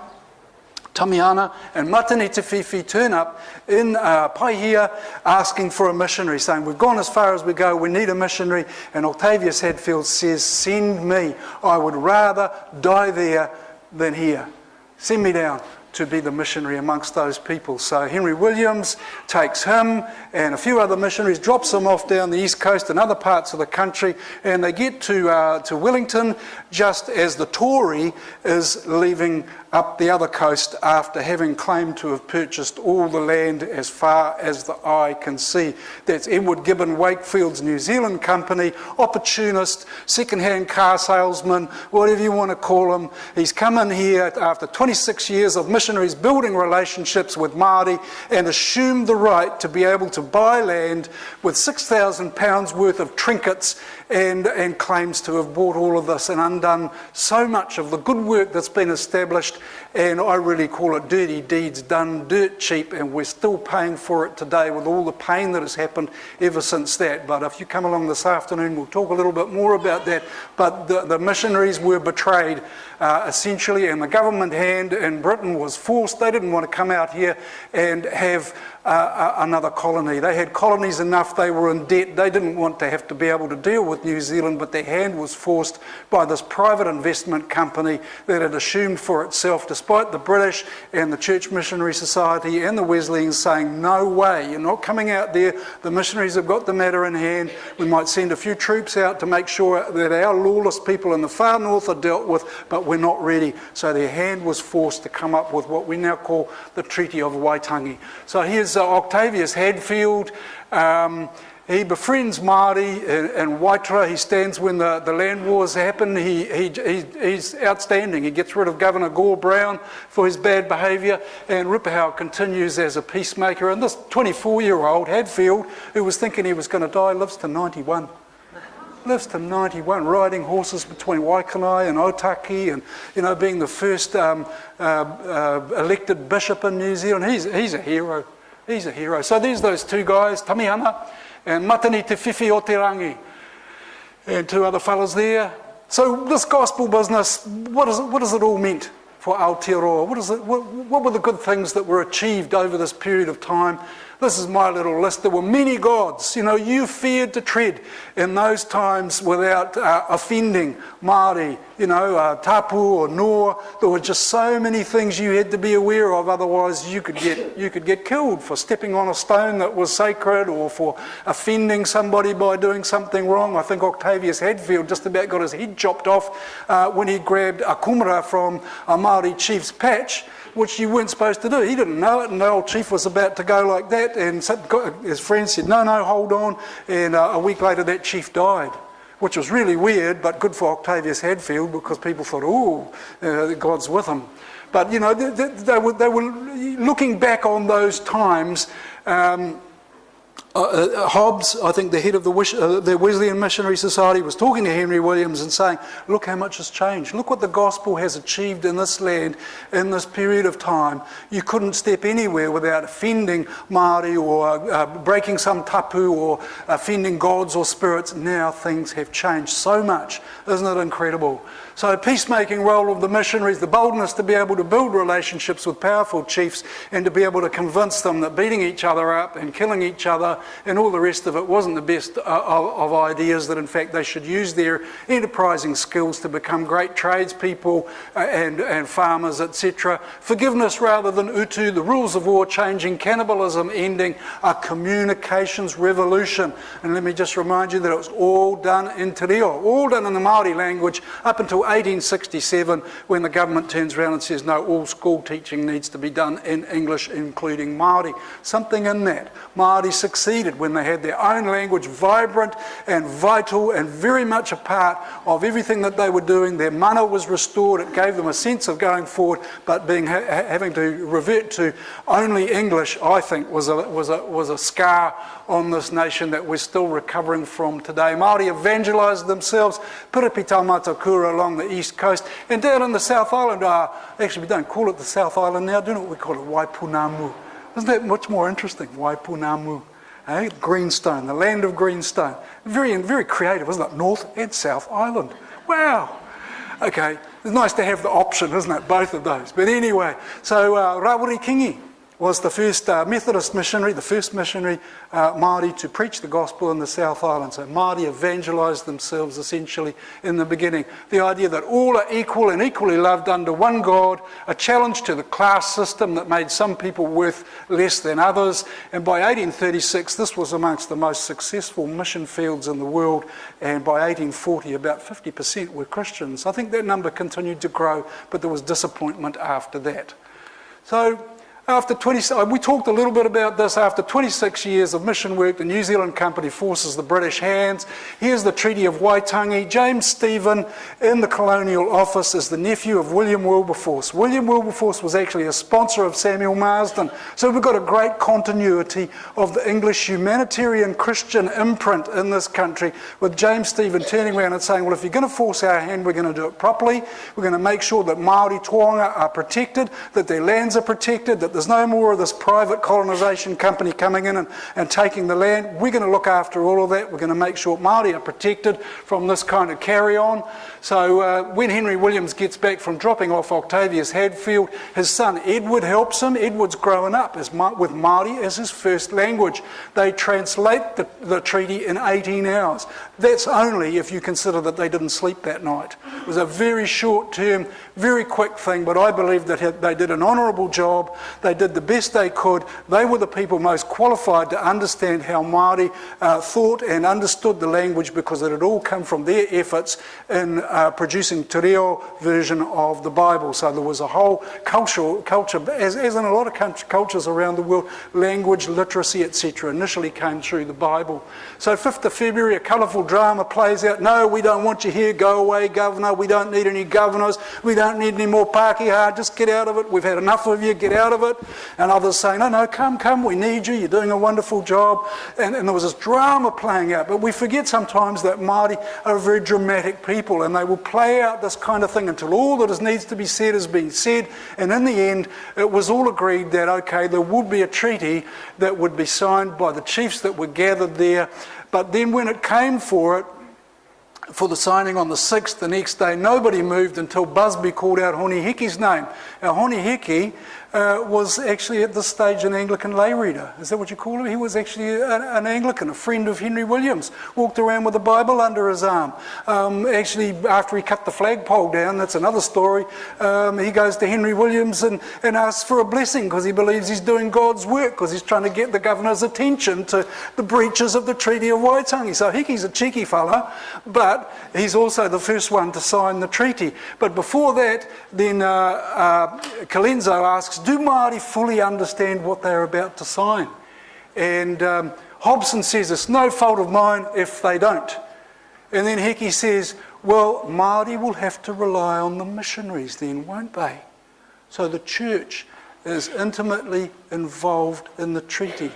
Tamiana and Matane Te Whiwhi turn up in Paihia asking for a missionary, saying, we've gone as far as we go, we need a missionary. And Octavius Hadfield says, send me. I would rather die there than here. Send me down to be the missionary amongst those people. So Henry Williams takes him and a few other missionaries, drops them off down the east coast and other parts of the country, and they get to Wellington just as the Tory is leaving up the other coast after having claimed to have purchased all the land as far as the eye can see. That's Edward Gibbon Wakefield's New Zealand company, opportunist, second-hand car salesman, whatever you want to call him. He's come in here after 26 years of missionaries building relationships with Māori and assumed the right to be able to buy land with £6,000 worth of trinkets and claims to have bought all of this and undone so much of the good work that's been established. And I really call it dirty deeds done dirt cheap, and we're still paying for it today with all the pain that has happened ever since that. But if you come along this afternoon, we'll talk a little bit more about that. But the missionaries were betrayed essentially, and the government hand in Britain was forced. They didn't want to come out here and have another colony. They had colonies enough, they were in debt. They didn't want to have to be able to deal with New Zealand, but their hand was forced by this private investment company that had assumed for itself, despite the British and the Church Missionary Society and the Wesleyans saying, no way, you're not coming out there. The missionaries have got the matter in hand. We might send a few troops out to make sure that our lawless people in the far north are dealt with, but we're not ready. So their hand was forced to come up with what we now call the Treaty of Waitangi. So here's Octavius Hadfield. He befriends Māori in Waitara. He stands when the land wars happen. He's outstanding. He gets rid of Governor Gore Brown for his bad behaviour, and Rupahoe continues as a peacemaker. And this 24-year-old Hadfield, who was thinking he was going to die, lives to 91. Lives to 91, riding horses between Waitangi and Otaki, and being the first elected bishop in New Zealand. He's a hero. He's a hero. So there's those two guys, Tamiana and Matane Te Whiwhi o Te Rangi, and two other fellas there. So this gospel business, what does it all meant for Aotearoa? What were the good things that were achieved over this period of time? This is my little list. There were many gods. You feared to tread in those times without offending Māori, tapu or nor. There were just so many things you had to be aware of, otherwise you could get killed for stepping on a stone that was sacred or for offending somebody by doing something wrong. I think Octavius Hadfield just about got his head chopped off when he grabbed a kumara from a Māori chief's patch, which you weren't supposed to do. He didn't know it, and the old chief was about to go like that, and his friend said, no, hold on, and a week later that chief died, which was really weird, but good for Octavius Hadfield, because people thought, God's with him. But, they were looking back on those times. Hobbes, I think the head of the Wesleyan Missionary Society, was talking to Henry Williams and saying, look how much has changed. Look what the gospel has achieved in this land in this period of time. You couldn't step anywhere without offending Māori or breaking some tapu or offending gods or spirits. Now things have changed so much. Isn't it incredible? So peacemaking role of the missionaries, the boldness to be able to build relationships with powerful chiefs and to be able to convince them that beating each other up and killing each other and all the rest of it wasn't the best of ideas, that in fact they should use their enterprising skills to become great tradespeople and farmers, etc. Forgiveness rather than utu, the rules of war changing, cannibalism ending, a communications revolution. And let me just remind you that it was all done in te reo, all done in the Māori language up until 1867, when the government turns around and says, no, all school teaching needs to be done in English, including Māori. Something in that. Māori succeeded when they had their own language, vibrant and vital and very much a part of everything that they were doing. Their mana was restored. It gave them a sense of going forward, but having to revert to only English, I think, was a scar on this nation that we're still recovering from today. Māori evangelised themselves, Piripi Taumatakura along the east coast, and down in the South Island, actually we don't call it the South Island now, do you know what we call it? Waipunamu. Isn't that much more interesting? Waipunamu. Greenstone, the land of greenstone. Very creative, isn't it? North and South Island. Wow. Okay, it's nice to have the option, isn't it? Both of those. But anyway, so Rawiri Kingi was the first Methodist missionary, the first missionary Māori to preach the gospel in the South Island. So Māori evangelised themselves essentially in the beginning. The idea that all are equal and equally loved under one God, a challenge to the class system that made some people worth less than others. And by 1836, this was amongst the most successful mission fields in the world. And by 1840, about 50% were Christians. I think that number continued to grow, but there was disappointment after that. So, we talked a little bit about this. After 26 years of mission work, the New Zealand company forces the British hands. Here's the Treaty of Waitangi. James Stephen, in the colonial office, is the nephew of William Wilberforce. William Wilberforce was actually a sponsor of Samuel Marsden. So we've got a great continuity of the English humanitarian Christian imprint in this country, with James Stephen turning around and saying, well, if you're going to force our hand, we're going to do it properly. We're going to make sure that Māori Toanga are protected, that their lands are protected, that there's no more of this private colonisation company coming in and taking the land. We're going to look after all of that. We're going to make sure Māori are protected from this kind of carry-on. So when Henry Williams gets back from dropping off Octavius Hadfield, his son Edward helps him. Edward's growing up with Māori as his first language. They translate the treaty in 18 hours. That's only if you consider that they didn't sleep that night. It was a very short-term, very quick thing, but I believe that they did an honourable job. They did the best they could. They were the people most qualified to understand how Māori thought and understood the language, because it had all come from their efforts in producing te reo version of the Bible. So there was a whole culture, as in a lot of cultures around the world, language, literacy, etc. initially came through the Bible. So 5th of February, a colourful drama plays out. No, we don't want you here. Go away, governor. We don't need any governors. We don't need any more Pākehā. Just get out of it. We've had enough of you. Get out of it. And others saying, no, come, we need you. You're doing a wonderful job. And there was this drama playing out. But we forget sometimes that Māori are a very dramatic people, and they will play out this kind of thing until all that needs to be said has been said. And in the end, it was all agreed that, okay, there would be a treaty that would be signed by the chiefs that were gathered there. But then when it came for the signing on the 6th, the next day, nobody moved until Busby called out Honi Hiki's name. Now, Honi Hiki was actually at this stage an Anglican lay reader. Is that what you call him? He was actually an Anglican, a friend of Henry Williams, walked around with a Bible under his arm. Actually, after he cut the flagpole down, that's another story, he goes to Henry Williams and asks for a blessing because he believes he's doing God's work, because he's trying to get the governor's attention to the breaches of the Treaty of Waitangi. So Hiki's a cheeky fella, but he's also the first one to sign the treaty. But before that, then Colenso asks, do Māori fully understand what they're about to sign? And Hobson says, it's no fault of mine if they don't. And then Hiki says, well, Māori will have to rely on the missionaries then, won't they? So the church is intimately involved in the treaty.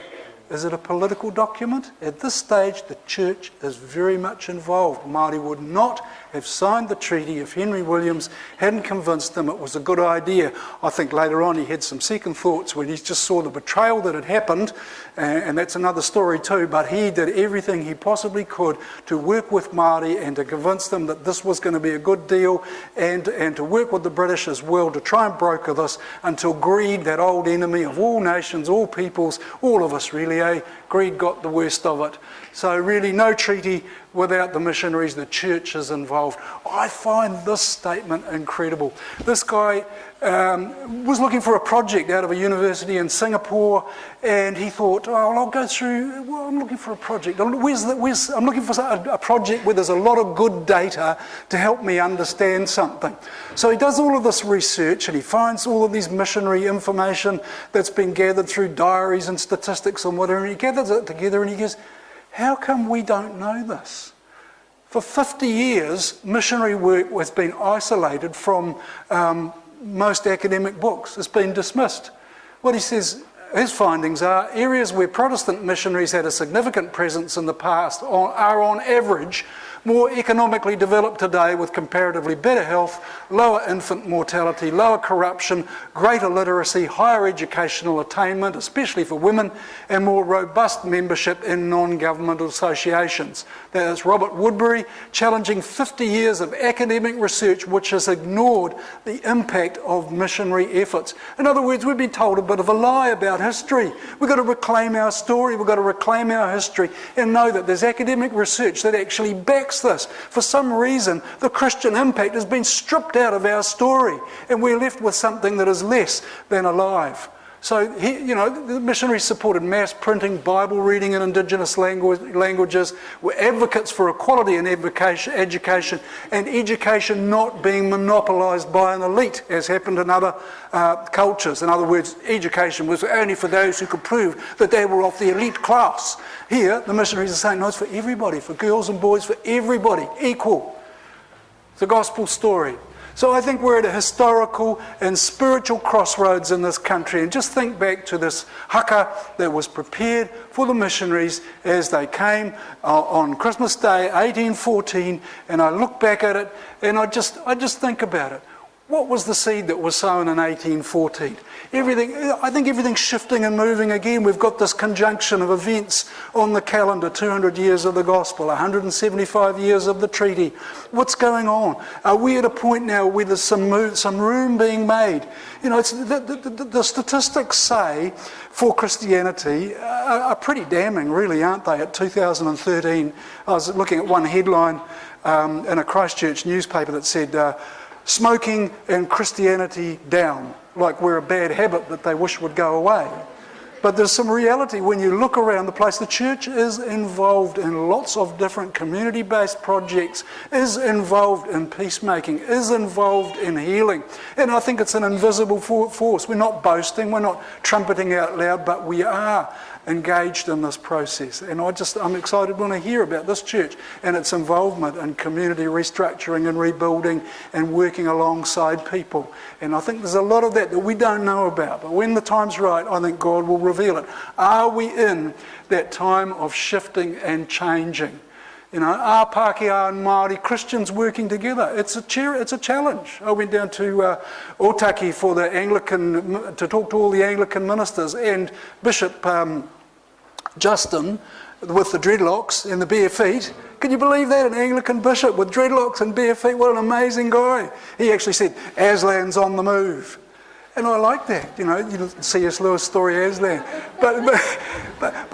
Is it a political document? At this stage, the church is very much involved. Māori would not have signed the treaty if Henry Williams hadn't convinced them it was a good idea. I think later on he had some second thoughts when he just saw the betrayal that had happened, and that's another story too, but he did everything he possibly could to work with Māori and to convince them that this was going to be a good deal, and to work with the British as well to try and broker this until greed, that old enemy of all nations, all peoples, all of us really, Greed got the worst of it. So really no treaty without the missionaries. The church is involved. I find this statement incredible. This guy was looking for a project out of a university in Singapore, and he thought, oh, well, I'll go through, well, I'm looking for a project. I'm looking for a project where there's a lot of good data to help me understand something. So he does all of this research, and he finds all of these missionary information that's been gathered through diaries and statistics and whatever, and he gathers it together and he goes, how come we don't know this? For 50 years, missionary work has been isolated from most academic books. It's been dismissed. What he says, his findings are, areas where Protestant missionaries had a significant presence in the past are on average more economically developed today with comparatively better health, lower infant mortality, lower corruption, greater literacy, higher educational attainment, especially for women, and more robust membership in non-governmental associations. That's Robert Woodbury, challenging 50 years of academic research which has ignored the impact of missionary efforts. In other words, we've been told a bit of a lie about history. We've got to reclaim our story, we've got to reclaim our history, and know that there's academic research that actually backs this. For some reason, the Christian impact has been stripped out of our story, and we're left with something that is less than alive. So, the missionaries supported mass printing, Bible reading in Indigenous languages, were advocates for equality in education, and education not being monopolised by an elite, as happened in other cultures. In other words, education was only for those who could prove that they were of the elite class. Here, the missionaries are saying, no, it's for everybody, for girls and boys, for everybody, equal. It's a gospel story. So I think we're at a historical and spiritual crossroads in this country. And just think back to this haka that was prepared for the missionaries as they came on Christmas Day, 1814. And I look back at it and I just think about it. What was the seed that was sown in 1814? I think everything's shifting and moving again. We've got this conjunction of events on the calendar, 200 years of the gospel, 175 years of the treaty. What's going on? Are we at a point now where there's some room being made? The statistics say for Christianity are pretty damning, really, aren't they? At 2013, I was looking at one headline in a Christchurch newspaper that said, smoking and Christianity down, like we're a bad habit that they wish would go away. But there's some reality when you look around the place. The church is involved in lots of different community-based projects, is involved in peacemaking, is involved in healing. And I think it's an invisible force. We're not boasting, we're not trumpeting out loud, but we are engaged in this process. And I'm excited when I hear about this church and its involvement in community restructuring and rebuilding and working alongside people. And I think there's a lot of that we don't know about. But when the time's right, I think God will reveal it. Are we in that time of shifting and changing? Are Pākehā and Māori Christians working together? It's a challenge. I went down to Waitangi for the Anglican, to talk to all the Anglican ministers, and Bishop Justin with the dreadlocks and the bare feet. Can you believe that? An Anglican bishop with dreadlocks and bare feet. What an amazing guy. He actually said, Aslan's on the move. And I like that, you C.S. Lewis story, Aslan. But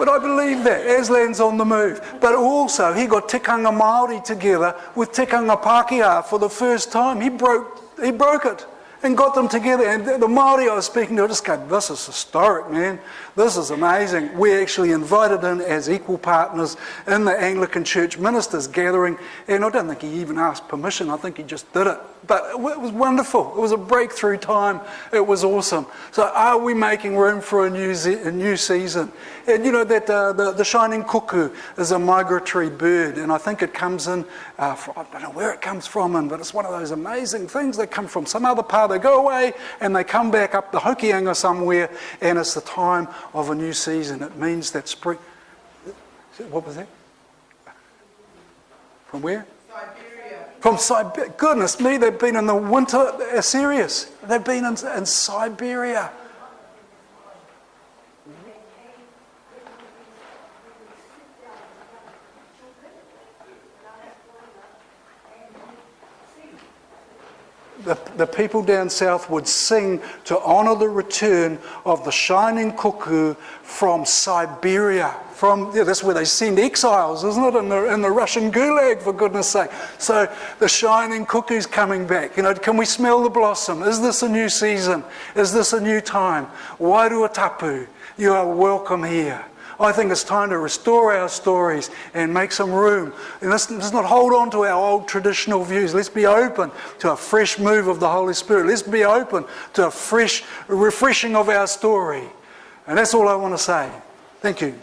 I believe that, Aslan's on the move. But also, he got tikanga Māori together with tikanga Pākehā for the first time. He broke it and got them together. And the Māori I was speaking to, I just go, this is historic, man. This is amazing. We actually invited in as equal partners in the Anglican Church ministers gathering. And I don't think he even asked permission. I think he just did it. But it was wonderful. It was a breakthrough time. It was awesome. So are we making room for a new season? And that the shining cuckoo is a migratory bird, and I think it comes in, I don't know where it comes from, but it's one of those amazing things that come from some other part. They go away and they come back up the Hokianga somewhere, and it's the time of a new season. It means that spring. What was that? From where? From Siberia. Goodness me, they've been in the winter. They're serious. They've been in Siberia. the people down south would sing to honour the return of the shining cuckoo from Siberia. That's where they send exiles, isn't it? In the Russian gulag, for goodness sake. So the shining cuckoo's coming back. Can we smell the blossom? Is this a new season? Is this a new time? Wairua tapu, you are welcome here. I think it's time to restore our stories and make some room. And let's not hold on to our old traditional views. Let's be open to a fresh move of the Holy Spirit. Let's be open to a fresh refreshing of our story. And that's all I want to say. Thank you.